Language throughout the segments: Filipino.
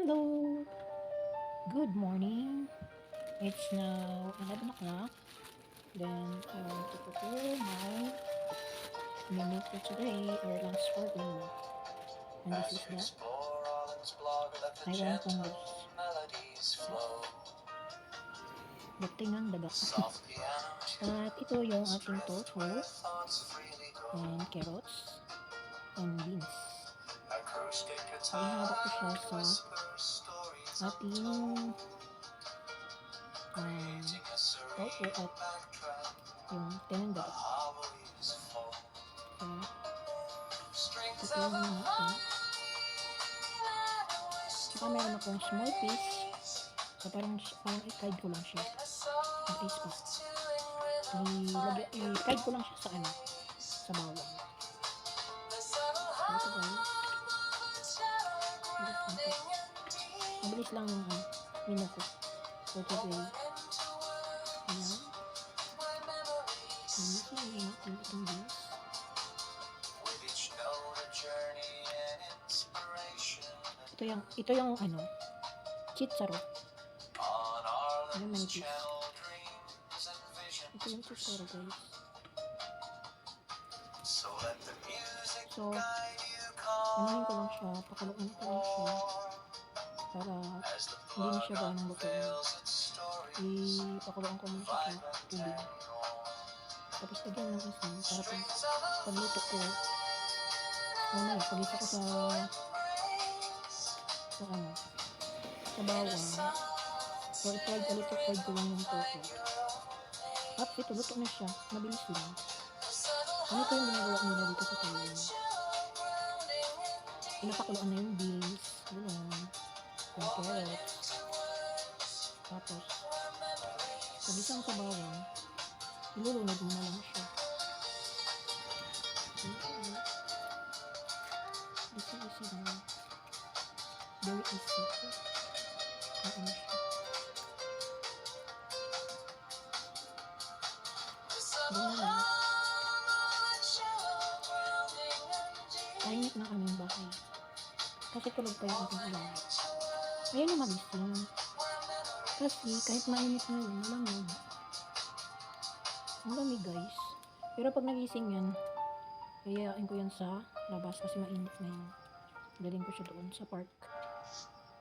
Hello! Good morning. It's now 11 o'clock. Then I want to prepare my menu for today or lunch for dinner. And this is the Taiwan Ponggos. Datingang daga. At ito yung ating tofu and carrots and beans. Ihahalo ko siya sa ating tofu at yung tinang daga. So, ito yung natin. Saka meron akong small piece. So, parang i-guide ko lang siya. At least pa. I-guide ko lang siya sa bawang. Ito guys. Mabilis lang yung menu ko for today. Ayan. Malisin lang natin itong beans. Ito yung chitsaro. Ano manipis. Ito yung chitsaro guys. So, anahin ko lang siya, pakuluan ko lang siya para hindi na siya ganang lutuin. Ipakuluan ko muna siya sa tubig. Tapos lagyan ng asin para pagluto ko mamaya pagisa ko sa bawang. So, i-fried ko lang yung tofu. At ito, luto na siya. Mabilis lang. Ano ito yung ginagawa nila dito sa Taiwan? Pinapakuluan na yung beans, yung carrots. Tapos, pagisang sa bawang, ilulunod mo na lang siya. Easy lang. Very easy. Ano siya. Ganyan. Tahimik na kaming bahay. Kasi tulog pa yung aking alaga. Ayun na magising. Kasi kahit mainit na yun, malamig. Malamig guys. Pero pag nagising yan, yayain ko yan sa labas kasi mainit na yun. Daling ko siya doon sa park.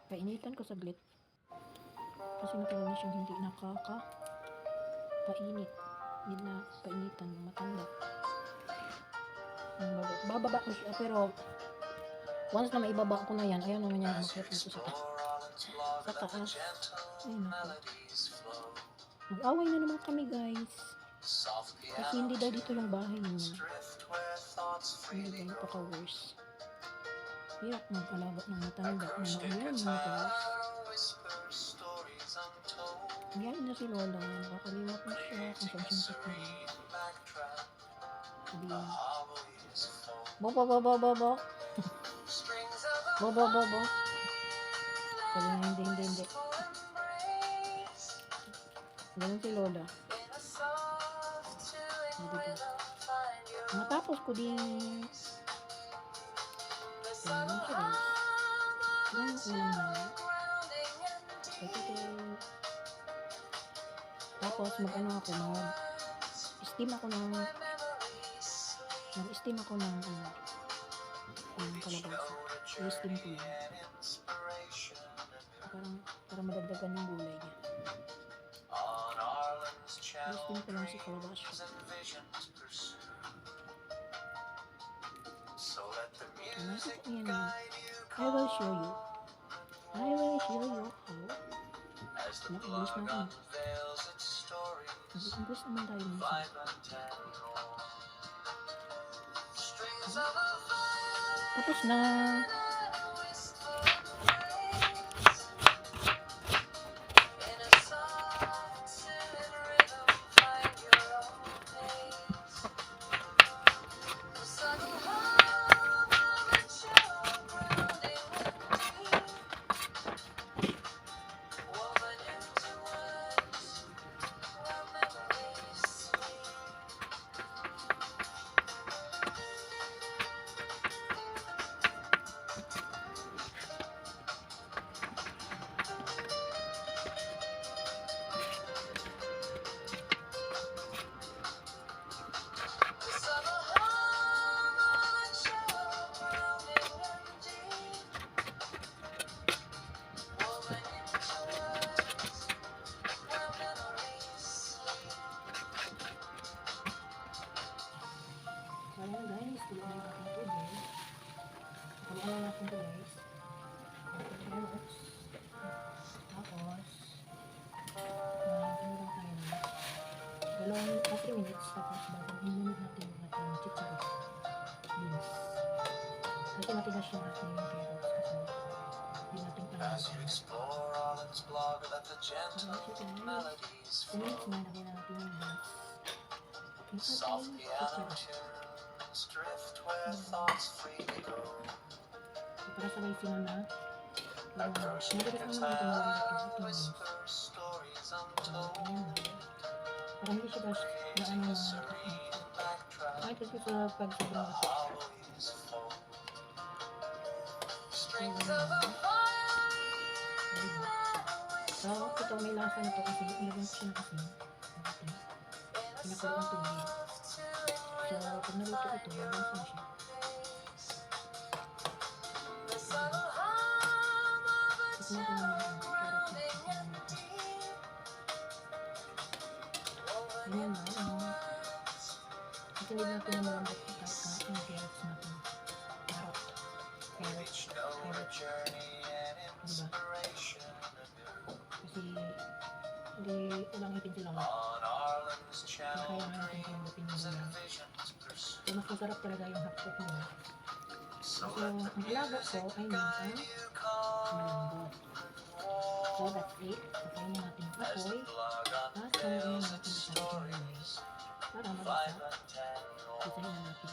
Painitan ko saglit. Kasi matagal na siyang hindi nakaka-painit. Hindi na painitan, matanda. Bababa ko siya pero once na maibaba ko na yan, ayaw naman yan umakyat dito sa taas. Ayun ako. Mag-away na naman kami guys. Kasi hindi daw dito yung bahay niya. Hindi ba napaka-worse. Hirap mag-alaga ng matanda na maulan niya guys. Yan na si Lola. Nakakalimot na siya kung saan siyang sakit. Sabi yan. Bo. Sabi niya, hindi. Ganun si Lola. Diba? Matapos ko din ganun siya guys. Ganun ulam na. Tapos mag-steam ako ng kalabasa. I-steam ko lang. Para madagdagan yung gulay niya. I-steam ko lang si kalabasa. Yan. I will show you how. Nag-English na ako. Nag-English naman tayo minsan. Tapos na. ayan guys, tuloy na yung ating tubig. Haluan lang natin ito guys. Oops. Tapos, ano lang tayo na. 3 minutes. Tapos, bagong hinunod natin yung ating chicharon. Beans. Kasi matigas yung ating carrots kasi hindi natin panalasan. Sinunod na natin natin yung beans. Softly out of tunes, drift where thoughts freely go. Para sabay sila na mabilis naman natin whisper stories untold. Para hindi siya gaano na kahit kasi sa pag sobrang so ito may lasa na to kasi ilagyan ko siya ng asin pinakulo ang tubig. So, pag naluto ito, malasa na siya. Tapos natin naman ang carrots natin. Ganyan na. Kasi hindi natin na malambot kahit yung carrots natin. Carrots. Diba? Kasi hindi walang ipin sila. Kaya natin kalambopin yung gulay. So, mas masarap talaga yung hotdog nila. So, ang alaga ko ay nasa malambot. So, that's it. Patayin natin yung apoy. Tapos, kalayin natin sa gulay. Para malasa. Pisahin na natin.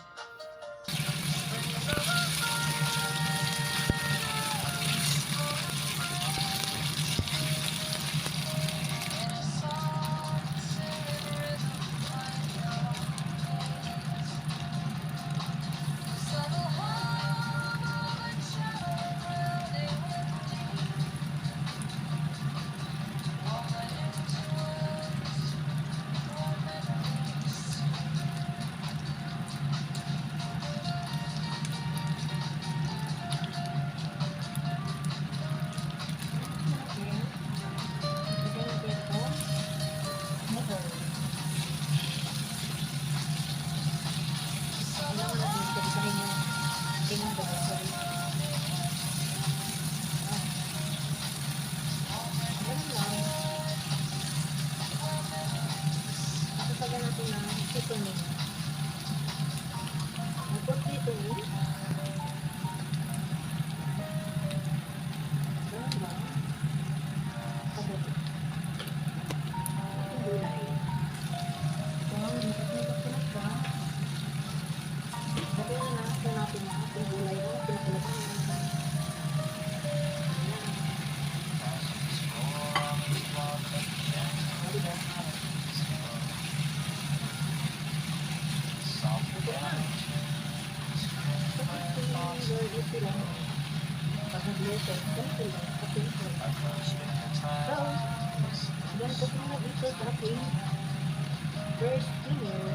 First dinner,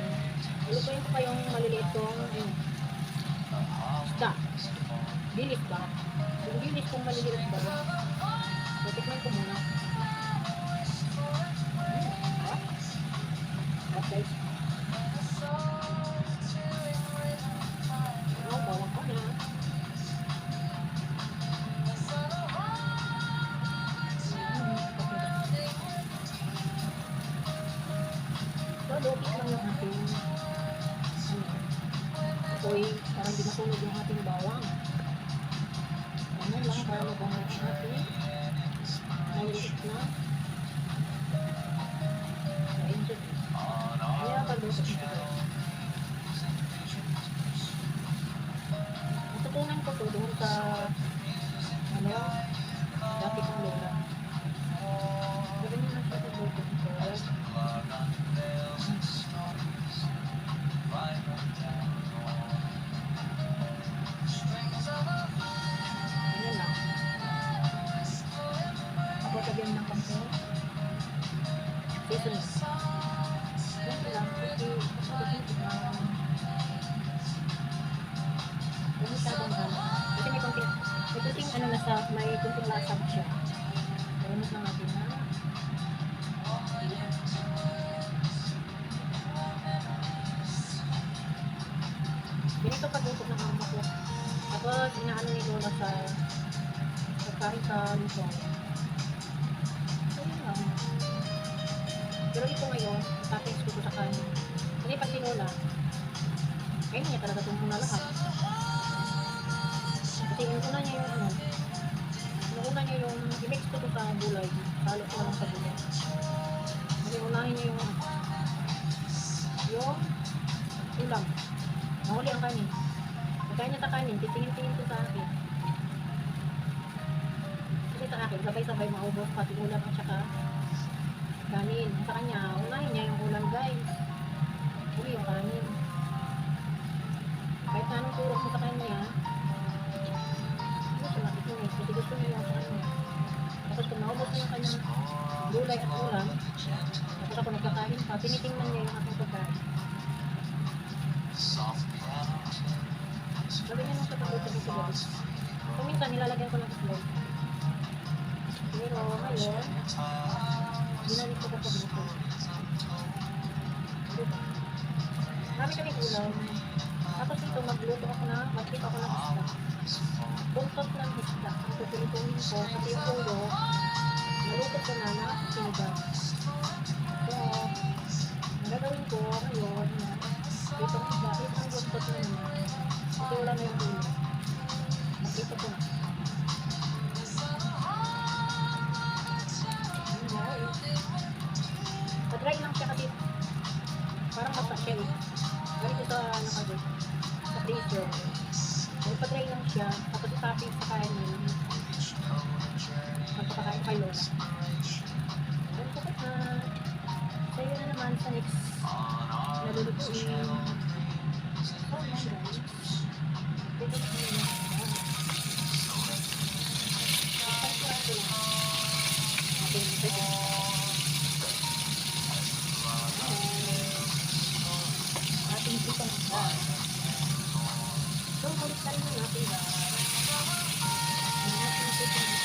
ilupain ko kayong maliliit kong isda. Bilis ba? Yung bilis kong maliliit ba? So, tikman ko muna. Okay. Bawang ka na. Lupit lang yung ating apoy para hindi masunog yung ating bawang. Ganyan lang para mabangat ang ating maliit na engine. Kaya pag-lupit nito. Natutunan ko to doon sa dati kong lola. Ganyan lang siya pag-lupit nito. Lagyan ng konti seasoning. Yan lang, kasi masyadong kasi may konting may konting lasag siya. Gamit lang natin na Ganito pagluto ng mama ko. Tapos, inaano ni Lola sa pagkain sa luto. So, yun lang. Pero ito ngayon, toppings ko sa kanin. Kasi pag si Lola, kainin niya talaga itong muna lahat. Kasi inuuna niya yung ano, inuuna niya yung i-mix ko sa gulay. Salo ko lang sa gulay. Kasi unahin niya yung ulam. Mahuli ang kanin. Pagkain niya sa kanin, titingin-tingin ko sa akin. Kasi sa akin, sabay-sabay maubos pati ulam at saka kanin. Sa kanya, unahin niya yung ulam guys. Huli yung kanin. Kahit na anong turok mo sa kanya, hindi siya makikinig. Kasi gusto niya yung sa kanya. Tapos kung naubos na yung kanyang gulay at ulam, tapos ako nagkakain pa, tinitingnan niya yung aking pagkain. Sabi niya nung sa pagluto ko siguro. Kung minsan, nilalagyan ko ng itlog. Pero ngayon, ginamit ko pa pagluto. Marami kami ulam. Tapos dito, magluto ako na, mag-tip ako ng isda. Buntot ng isda. Ang tutuloy-tuloy ko, kasi yung ulo, naluto ko na sinigang. So, ang gagawin ko ngayon, itong isda, itong buntot na naman. Kasi wala na yung ulo. Mag-tip ko na. Padry lang siya kasi parang mata siya eh. Galing ko sa nakagod. Sa freezer. So, padry lang siya. Tapos itopping sa kanin. Magpapakain kayo. Then, tapos na. So, yun na naman sa next nalulutuin. Oh, my God. Dito na kami. Ating sitong bar. So, balik tayo na natin. Ating sitong